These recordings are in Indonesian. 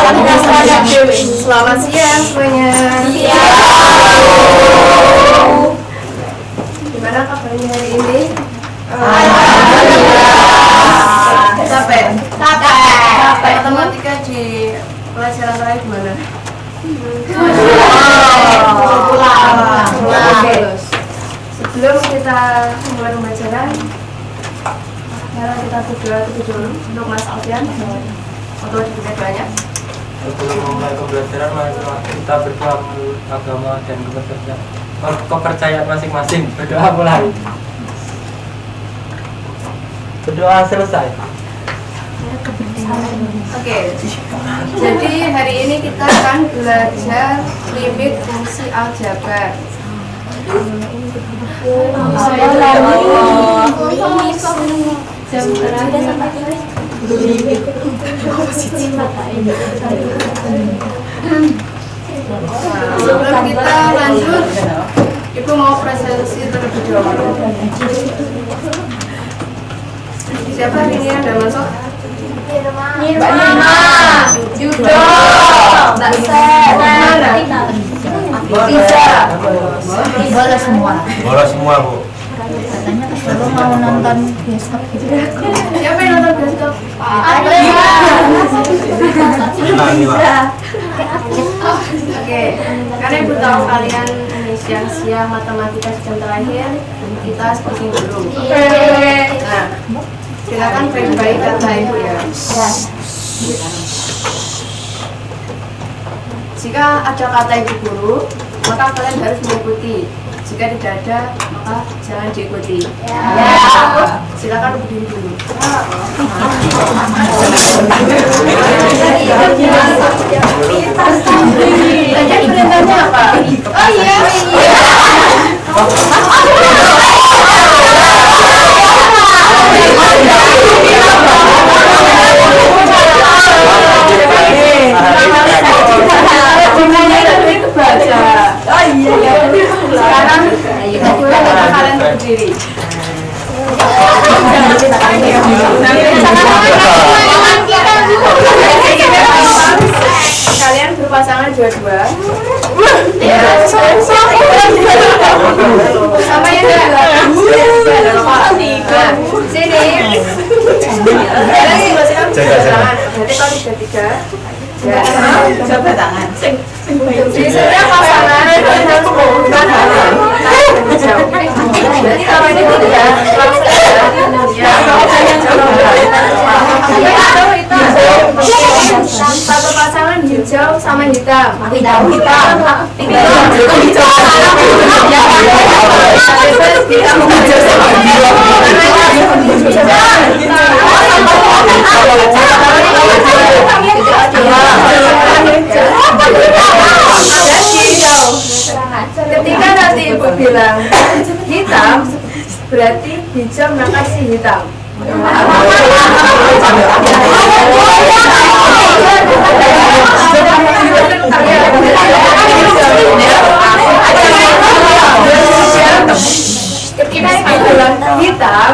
Selamat siang semuanya. Gimana kabarnya hari ini? Capek. Matematika di pelajaran terakhir gimana? Sebelum kita mulai pembelajaran, mari kita berdoa terlebih dulu untuk Mas Alfian untuk dibaca doanya. Sebelum memulai pembelajaran, mari kita berdoa menurut agama dan kepercayaan masing-masing. Berdoa mulai. Berdoa selesai. Oke. Jadi hari ini kita akan belajar limit fungsi aljabar. Sebelum kita lanjut, Ibu mau presentasi terlebih dahulu. Siapa hari ini ada masuk? Mbak Nina, Yudo, Mbak Sen, Bisa. Bola semua. Bola semua, Bu. Katanya kesuruh mau nonton bioskop gitu. Siapa yang nonton bioskop? Oke, karena Ibu tahu kalian ini siang-siang matematika jam terakhir, kita speaking dulu. Nah, silakan baik-baik kata Ibu ya. Jika ada kata Ibu guru, maka kalian harus mengikuti. Jika tidak ada, maka jangan diikuti. Silakan berdiri dulu. Tadi perintahnya apa? Oh iya. Sekarang kalian berdiri. Kalian berpasangan dua-dua. Sama yang di belakang. Sini. Kalian berpasangan. Jadi kalau tiga-tiga. Coba tangan. Di setiap pasangan kalian harus mengumumkan hal jauh. Jadi kalau ini tidak langsung ya. Satu pasangan hijau sama hitam. Hitam. Ketika nanti Ibu bilang hitam, berarti hijau makasih hitam. Ketika Ibu bilang hitam,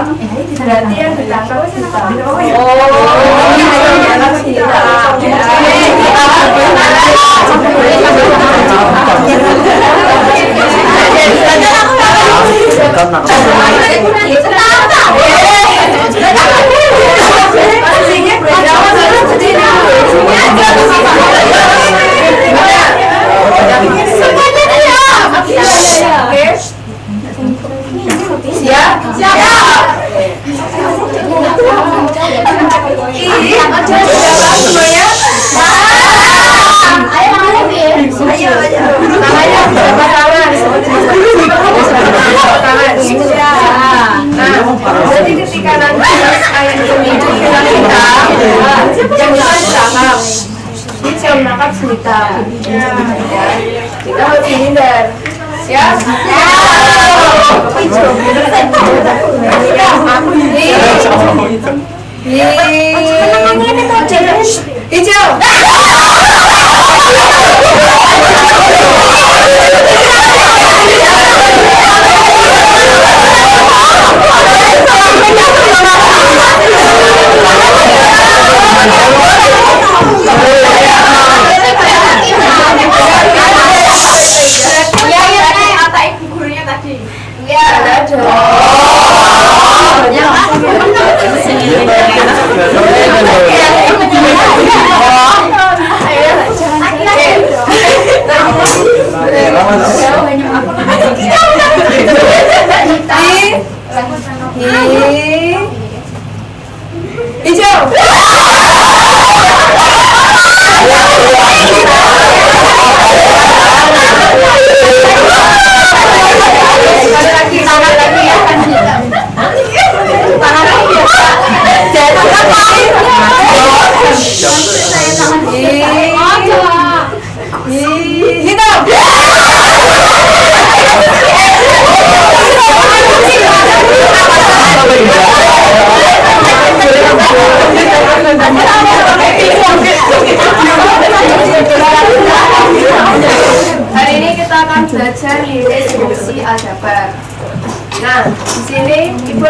berarti yang ditangkap hitam. Jadi ketika nanti ayat ini bilang hitam, yang ditangkap hijau menangkap hitam. Kita harus menghindar. Siap? Hijau. Hijau.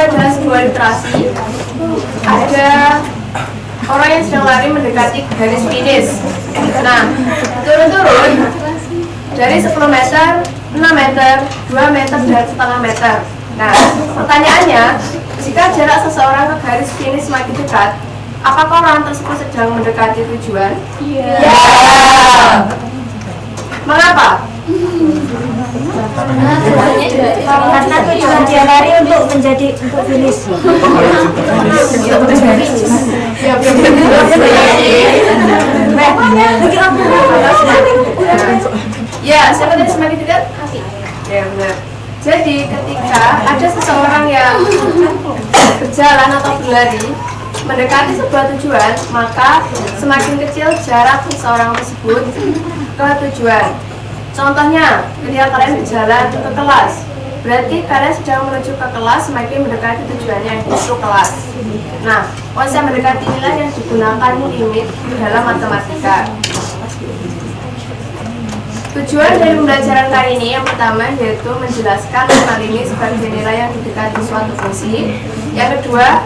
adalah sebuah ilustrasi. Ada orang yang sedang lari mendekati garis finish. Nah, turun-turun dari 10 meter, 6 meter, 2 meter, dan setengah meter. Nah, pertanyaannya, jika jarak seseorang ke garis finish semakin dekat, apakah orang tersebut sedang mendekati tujuan? Iya. Mengapa? Karena tujuan dia lari untuk finish. Ya, siapa tadi semakin dekat? Ya, benar. Jadi ketika ada seseorang yang berjalan atau berlari mendekati sebuah tujuan, maka semakin kecil jarak seseorang tersebut ke tujuan. Contohnya, ketika kalian berjalan ke kelas, berarti kalian sedang menuju ke kelas semakin mendekati tujuannya, yaitu kelas. Nah, konsep mendekati inilah yang digunakan limit dalam matematika. Tujuan dari pembelajaran kali ini yang pertama yaitu menjelaskan tentang limit sebagai nilai yang didekati suatu fungsi. Yang kedua,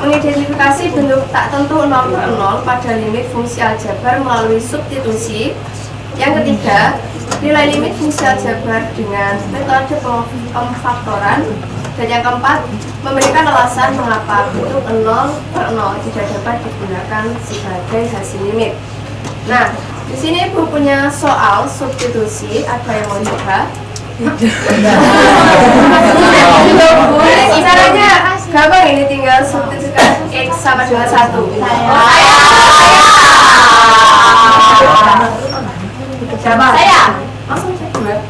mengidentifikasi bentuk tak tentu 0 per 0 pada limit fungsi aljabar melalui substitusi. Yang ketiga, nilai limit fungsi aljabar dengan metode pemfaktoran. Dan yang keempat, memberikan alasan mengapa bentuk 0 per 0 tidak dapat digunakan sebagai hasil limit. Nah, di sini Ibu punya soal substitusi, ada yang mau coba? Caranya gampang, ini tinggal substitusikan X sama dengan 1. Siapa? Saya. Langsung cek dua.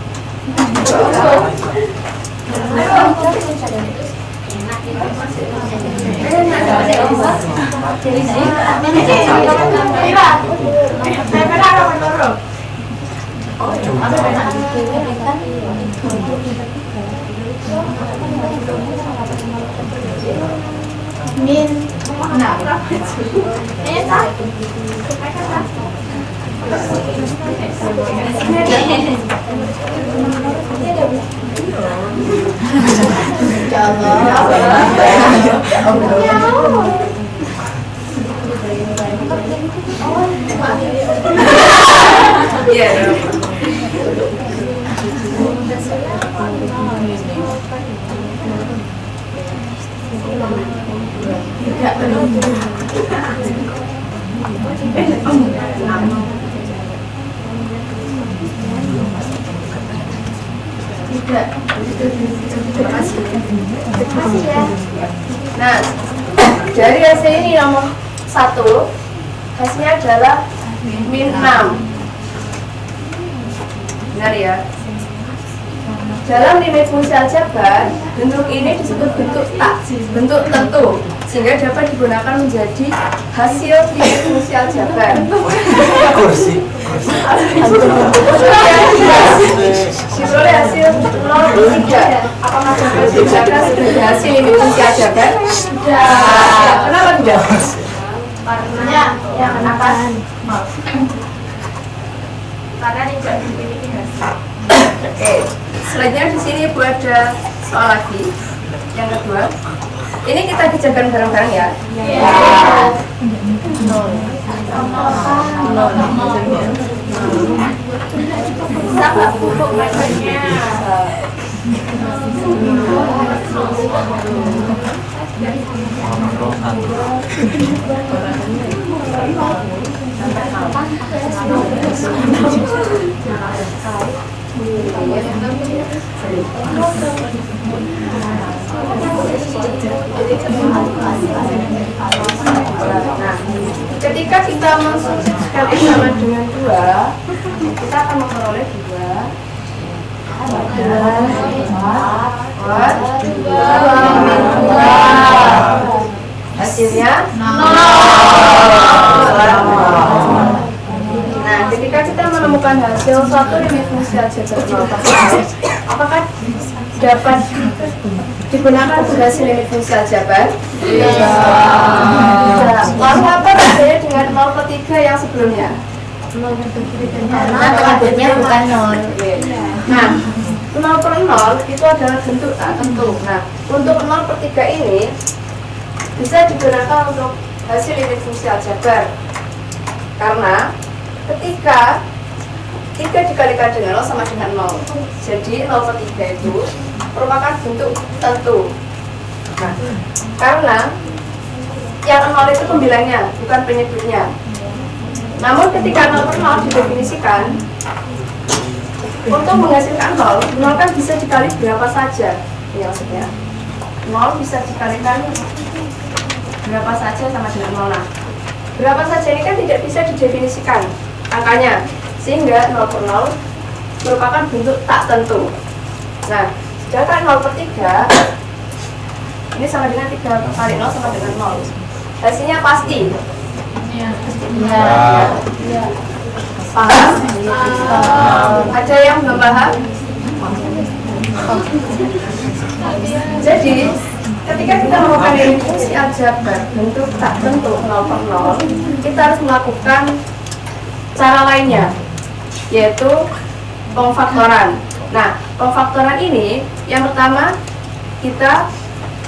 Nah, dari hasil ini nomor 1, hasilnya adalah min 6. Benar ya? Dalam limit fungsi aljabar, bentuk ini disebut bentuk tentu, sehingga dapat digunakan menjadi hasil limit fungsi aljabar. Kursi. Diperoleh hasil 0,3. Apakah dapat digunakan sebagai hasil limit fungsi aljabar? Tidak. Kenapa tidak? Karena yang kenapa? Karena tidak memiliki hasil. Oke. Selanjutnya di sini Ibu ada soal lagi. Yang kedua, ini kita kerjakan bareng-bareng ya. Sama pupuk mereknya. Ketika kita mensubstitusikan X sama dengan 2, kita akan memperoleh 2 hasilnya 0. Nah, ketika kita menemukan hasil suatu limit fungsi aljabar 0 tersebut, apakah dapat digunakan sebagai limit fungsi aljabar? Iya. Lalu apa bedanya dengan 0/3 yang sebelumnya? Karena bukan 0. Nah, 0/0 itu adalah bentuk tak tentu. Nah, untuk 0/3 ini bisa digunakan untuk hasil limit fungsi aljabar. Karena ketika 3 dikalikan dengan 0 sama dengan 0, jadi 0/3 itu merupakan bentuk tentu. Nah, karena yang 0 itu pembilangnya, bukan penyebutnya. Namun ketika 0/0 didefinisikan, untuk menghasilkan 0 kan bisa dikali berapa saja. Ini maksudnya 0 bisa dikalikan berapa saja sama dengan 0. Nah, berapa saja ini kan tidak bisa didefinisikan angkanya, sehingga 0/0 merupakan bentuk tak tentu. Nah, sedangkan 0/3 ini sama dengan 3 kali 0 sama dengan 0. Hasilnya pasti. Iya. Paham? Ada yang belum paham? Jadi, ketika kita melakukan limit fungsi aljabar bentuk tak tentu 0/0, kita harus melakukan cara lainnya, yaitu pengfaktoran. Nah, pengfaktoran ini yang pertama kita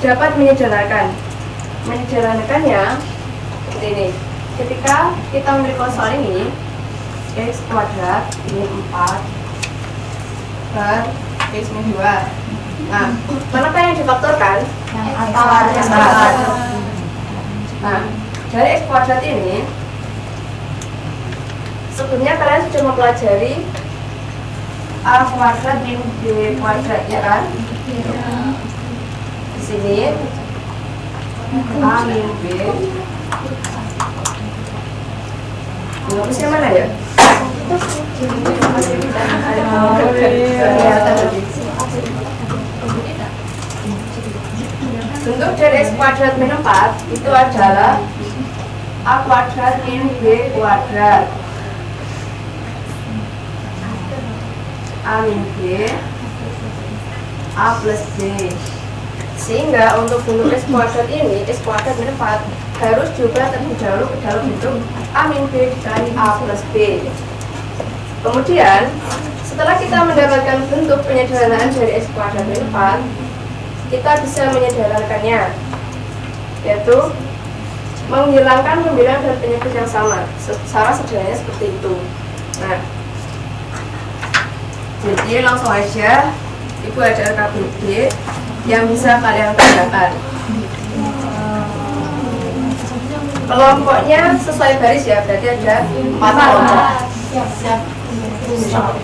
dapat menyederhanakannya seperti ini. Ketika kita memiliki soal ini, x kuadrat ini 4 per x min 2. Nah, manakah yang difaktorkan? Yang atas. Nah, dari x kuadrat ini sebelumnya kalian sudah mempelajari a kuadrat min b kuadrat, ya kan? Di sini a min b. Rumusnya mana ya? Bentuk dari x kuadrat min 4 itu adalah a kuadrat min b kuadrat. A min b, a plus b. Sehingga untuk bentuk x kuadrat ini, x kuadrat min 4 harus diubah terlebih dahulu ke dalam bentuk a min b dikali a plus b. Kemudian setelah kita mendapatkan bentuk penyederhanaan dari x kuadrat min 4, kita bisa menyederhanakannya, yaitu menghilangkan pembilang dan penyebut yang sama. Secara sederhananya seperti itu. Nah, jadi langsung aja Ibu ada RKBD yang bisa kalian kerjakan. Kelompoknya sesuai baris ya, berarti ada 4 kelompok. Siap.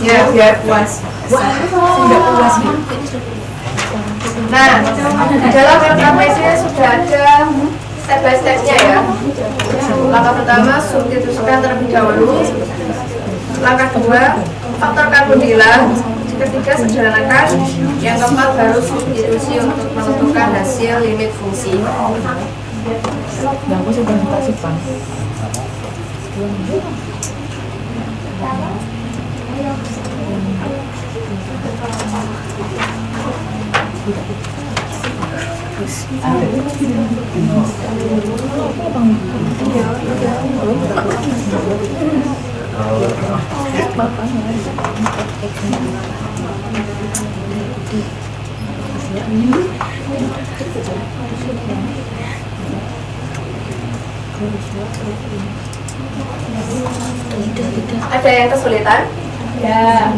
Ya, biar puas. Sudah puas. Nah, dalam RKPC sudah ada step by stepnya ya. Langkah pertama, substitusikan terlebih dahulu. Langkah kedua, faktorkan pembilang. Ketiga, sederhanakan. Yang keempat, baru substitusi untuk menentukan hasil limit fungsi. Aku sudah kasih Pak. Ada yang kesulitan? Ya.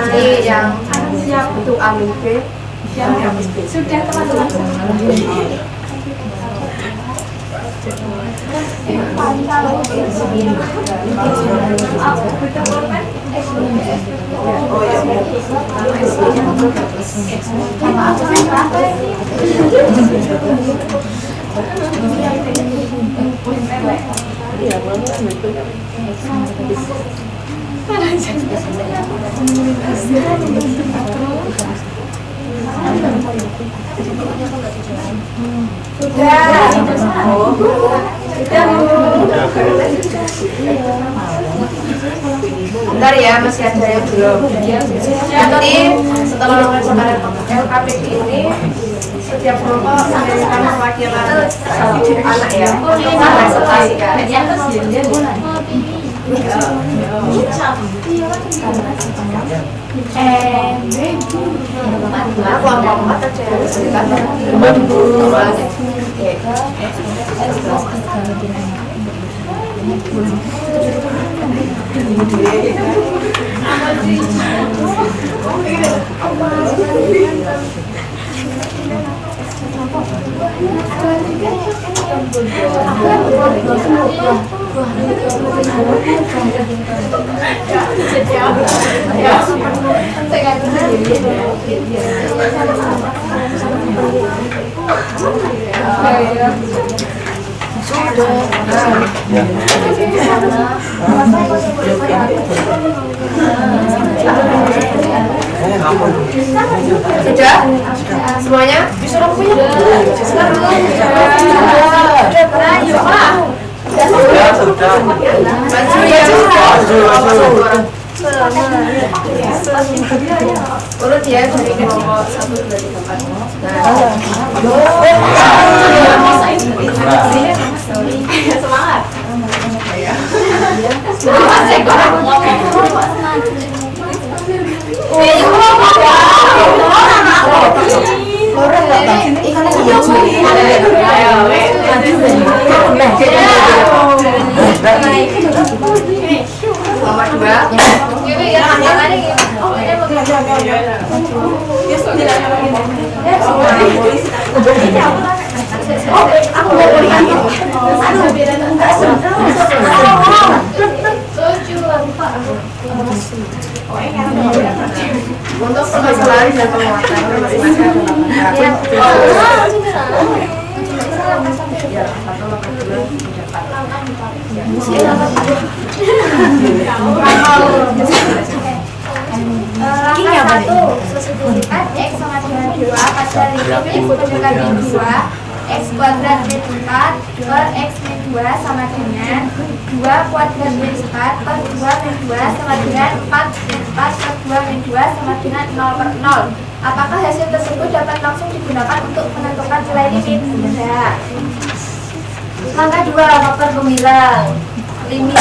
Ini yang itu amin B. Sudah teman-teman. Bentar ya, masih ada yang belum. Nanti setelah LKPD ini setiap kelompok memberikan perwakilan satu anak ya untuk presentasikan. Kelompok 4 ada yang sekitar Sudah? Semuanya? Disuruh punya? Sudah. Maju ya. Urut ya dari kelompok 1, 2, 3, 4. Semangat. Untuk permasalahan dan penguatan masing-masing Langkah 1, substitusikan X sama dengan 2 pada limit X mendekati 2 X kuadrat min 4 per X min 2 sama dengan 2 kuadrat min 4 per 2 min 2 sama dengan 4 min 4 per 2 min 2 sama dengan 0 per 0. Apakah hasil tersebut dapat langsung digunakan untuk menentukan nilai limit? Tidak. Langkah 2, faktor pembilang limit.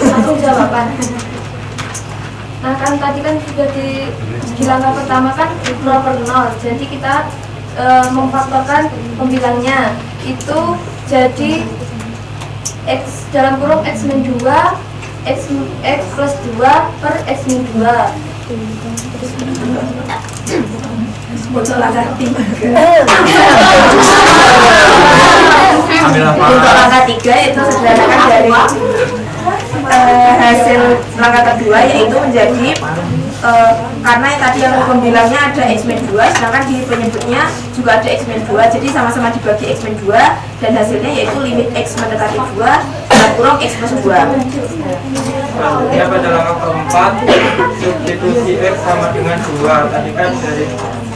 Langsung jawaban. Nah kan tadi kan sudah di langkah pertama kan 0 per 0. Jadi kita memfaktorkan pembilangnya itu jadi X dalam kurung X min 2 X plus 2 per X min 2. Untuk langkah 3. Untuk langkah 3 itu sederhanakan dari hasil langkah kedua yaitu menjadi karena yang tadi yang pembilangnya ada X min 2 sedangkan di penyebutnya juga ada X min 2, jadi sama-sama dibagi X min 2 dan hasilnya yaitu limit X mendekati 2 dan kurang X plus 2. Selanjutnya pada langkah keempat, substitusi X sama dengan 2. Tadi kan dari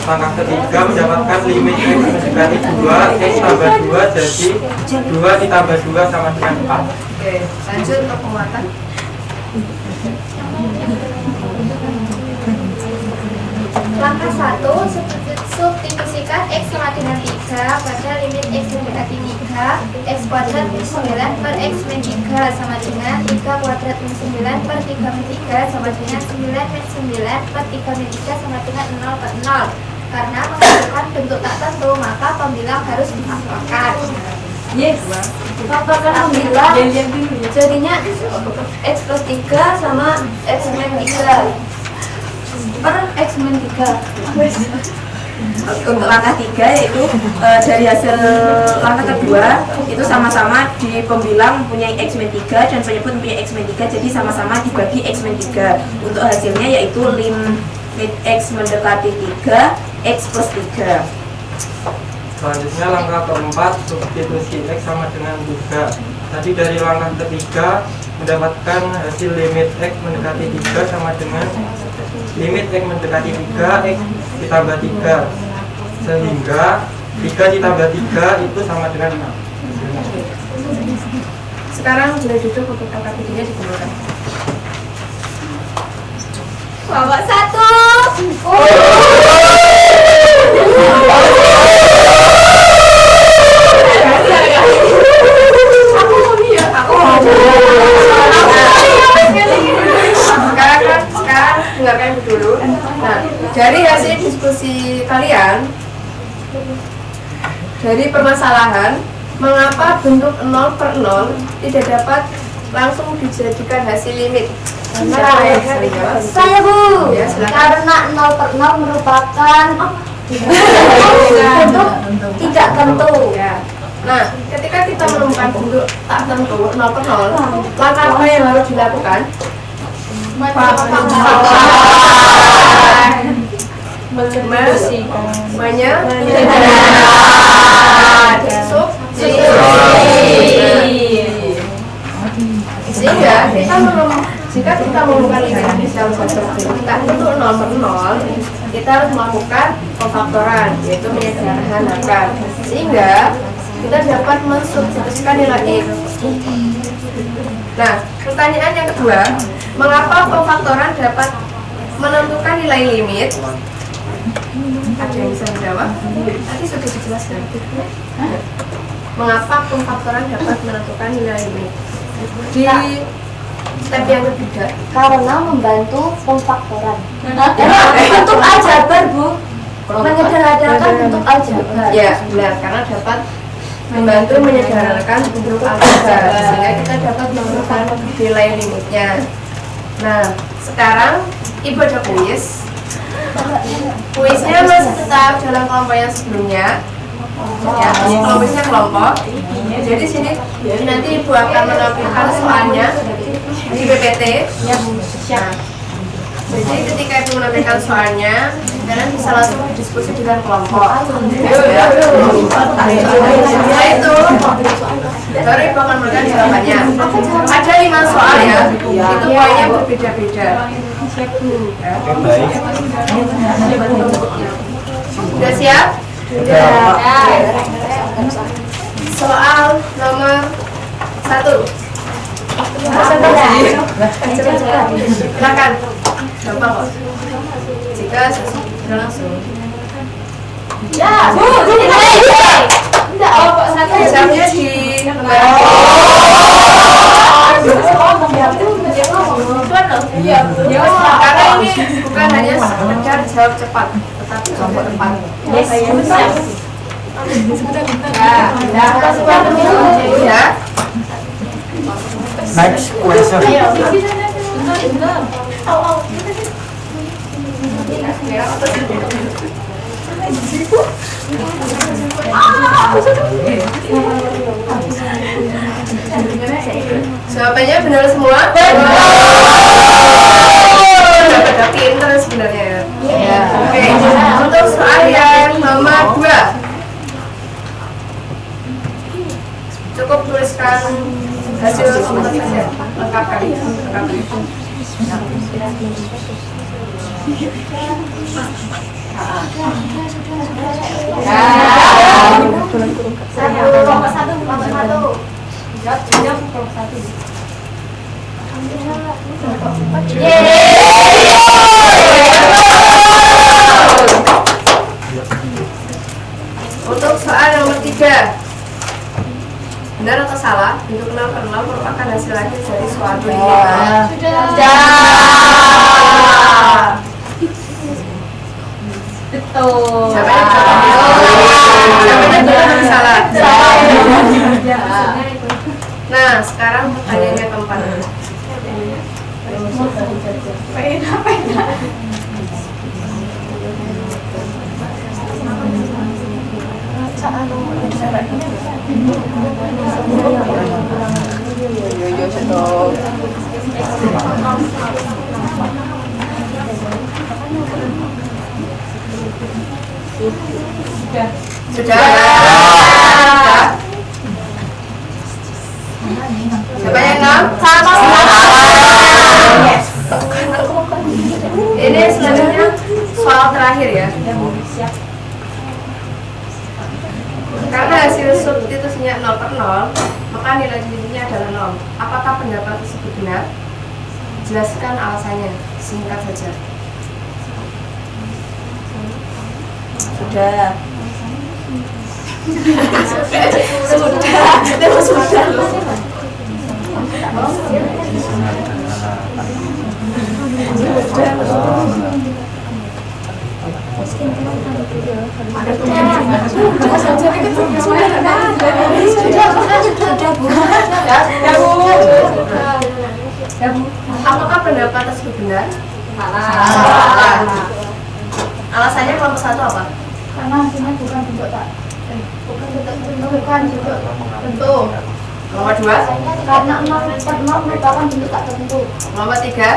langkah ketiga mendapatkan limit X mendekati 2, X tambah 2 jadi 2 ditambah 2 sama dengan 4. Oke, lanjut untuk penguatan. Langkah 1, substitusikan X sama dengan 3 pada limit X mendekati 3 X kuadrat min 9 per X min 3 sama dengan 3 kuadrat min 9 per 3 min 3 sama dengan 9 min 9 per 3 min 3 sama dengan 0 per 0. Karena menggunakan bentuk tak tentu maka pembilang harus difaktorkan. Yes. Faktorkan pembilang jadinya X plus 3 sama X min 3 per X min 3. Untuk langkah 3 yaitu dari hasil langkah kedua itu sama-sama di pembilang mempunyai X min 3 dan penyebut mempunyai X min 3, jadi sama-sama dibagi X min 3. Untuk hasilnya yaitu limit X mendekati 3 X plus 3. Selanjutnya langkah keempat, substitusi X sama dengan 3. Tadi dari langkah ketiga mendapatkan hasil limit X mendekati 3 sama dengan limit X mendekati 3 X ditambah 3, sehingga 3 ditambah 3 itu sama dengan 6. Sekarang sudah duduk untuk LKPD-nya dikumpulkan. Bawa 1. Sekarang dengarkan dulu. Nah, dari hasil diskusi kalian, dari permasalahan mengapa bentuk 0/0 tidak dapat langsung dijadikan hasil limit? Siapa yang bisa menjawab? Saya Bu. Ya, silakan. Karena 0/0 merupakan bentuk tidak tentu. Ya. Nah, ketika kita menemukan bentuk tak tentu 0/0, langkah apa yang harus dilakukan? Sehingga jika kita menemukan inisial satu tak tentu 0/0, kita harus melakukan pemfaktoran, yaitu menyederhanakan, sehingga kita dapat mensubstitusikan nilai x. Nah, pertanyaan yang kedua, mengapa pemfaktoran dapat menentukan nilai limit? Ada yang bisa menjawab? Tadi sudah dijelaskan. Mengapa pemfaktoran dapat menentukan nilai limit? Di step yang ketiga. Karena membantu pemfaktoran. Bentuk aljabar Bu. Menyederhanakan bentuk aljabar. Ya, benar, karena dapat membantu menyederhanakan bentuk aljabar, sehingga kita dapat menemukan nilai limitnya. Nah, sekarang Ibu ada kuis. Kuisnya masih tetap dalam kelompok yang sebelumnya. Ya, kelompoknya kelompok. Jadi sini nanti Ibu akan menampilkan soalnya di PPT. Nah, jadi ketika Ibu menampilkan soalnya, kalian bisa langsung diskusi dengan kelompok. Setelah itu, baru Ibu akan memberikan jawabannya. Ada 5 soal ya, itu poinnya berbeda-beda. Sudah siap? Soal nomor 1. Silakan. Gampang kok. Jika sudah langsung. Ya, Bu. Enggak, kok satu. Jamnya di karena ini bukan hanya sekedar jawab cepat, tetapi jawab tepat. Ya. Next question. Jawabannya benar semua? Dapat pinter sebenarnya. Ya. Oke. Untuk soal yang nomor 2, cukup tuliskan hasil komputer saja. Lengkapkan. Untuk soal nomor 3, benar atau salah? Bentuk 0/0 merupakan hasil akhir dari suatu nilai. Sudah. Betul. Jawabannya benar atau salah? Nah, sekarang pertanyaannya keempat. Sudah. Jawabannya 6. Sama. Ini selanjutnya soal terakhir ya. Karena hasil substitusinya 0/0, maka nilai limitnya adalah 0. Apakah pendapat tersebut benar? Jelaskan alasannya, singkat saja. Sudah. Apakah pendapat tersebut benar? Salah. Alasannya kelompok satu apa? Karena hasilnya bukan bentuk tak bukan bentuk bentuk. Kelompok dua? Karena 0/0 merupakan bentuk tak tertentu. Kelompok tiga?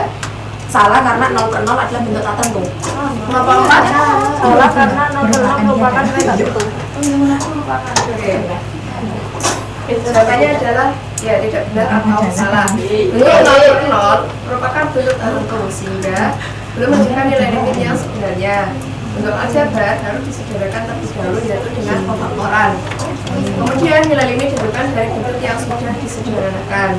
Salah karena 0/0 adalah bentuk tak tertentu. Kelompok empat? Salah karena 0/0 merupakan bentuk tak tertentu. Oke. Jawabannya adalah ya tidak benar atau salah. Bentuk 0/0 merupakan bentuk tertentu sehingga belum menunjukkan nilai limit yang sebenarnya. Bentuk aljabar harus disederhanakan terlebih dahulu yaitu dengan pemfaktoran. Kemudian nilai limit ditentukan dari bentuk yang sudah disederhanakan.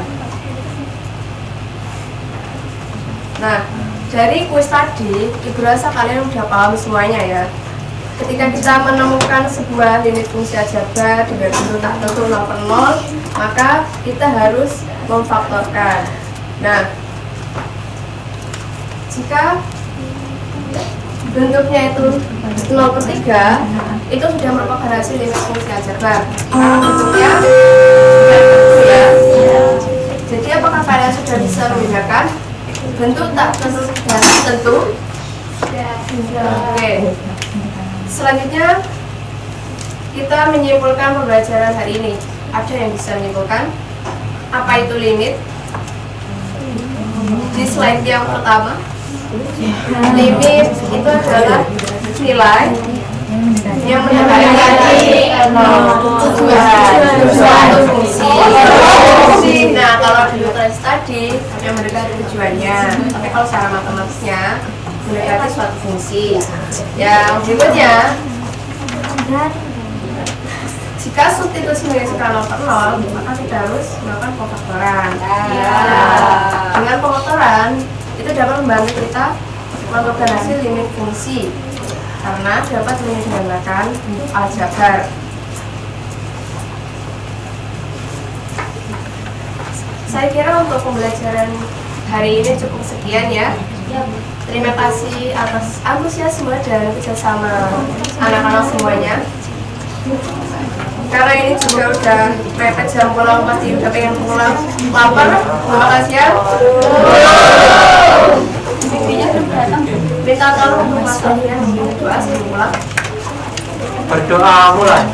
Nah, dari kuis tadi, Ibu rasa kalian udah paham semuanya ya. Ketika kita menemukan sebuah limit fungsi aljabar dengan bentuk tak tertentu 0/0, maka kita harus memfaktorkan. Nah, jika bentuknya itu 0/3, itu sudah merupakan hasil limit fungsi aljabar. Karena bentuknya ya. Jadi apakah kalian sudah bisa membedakan bentuk tak tertentu? Oke. Selanjutnya kita menyimpulkan pembelajaran hari ini. Ada yang bisa menyimpulkan apa itu limit? Di slide yang pertama, limit itu adalah nilai yang mendekati suatu fungsi. Nah, kalau di nutrisi tadi yang mendekati tujuannya, tapi kalau secara matematisnya mendekati suatu fungsi. Yang berikutnya, jika substitusi menjadi skala 0/0, maka kita harus melakukan pemfaktoran. Dengan pemfaktoran itu dapat membantu kita menemukan hasil limit fungsi karena dapat menyederhanakan bentuk aljabar. Saya kira untuk pembelajaran hari ini cukup sekian ya. Terima kasih atas antusiasme dan kerjasama anak-anak semuanya. Karena ini juga udah mepet jam pulang, pasti udah pengen pulang, lapar. Terima kasih ya. Minta tolong untuk Mas Sofian doa sebelum pulang. Berdoa mulai.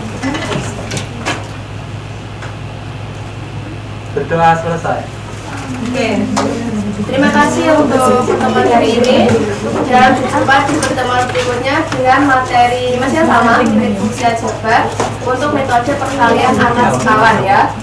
Berdoa selesai. Oke. Terima kasih untuk pertemuan hari ini. Dan jumpa di pertemuan berikutnya dengan materi masih sama, limit fungsi aljabar untuk metode perkalian angka sekawan ya.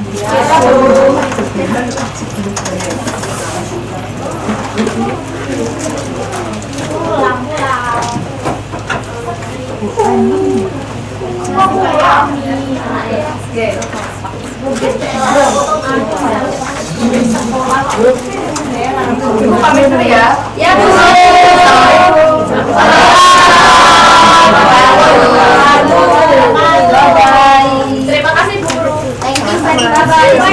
Ibu pamit dulu ya. Ya, Bu. Terima kasih Bu. Thank you. Bye.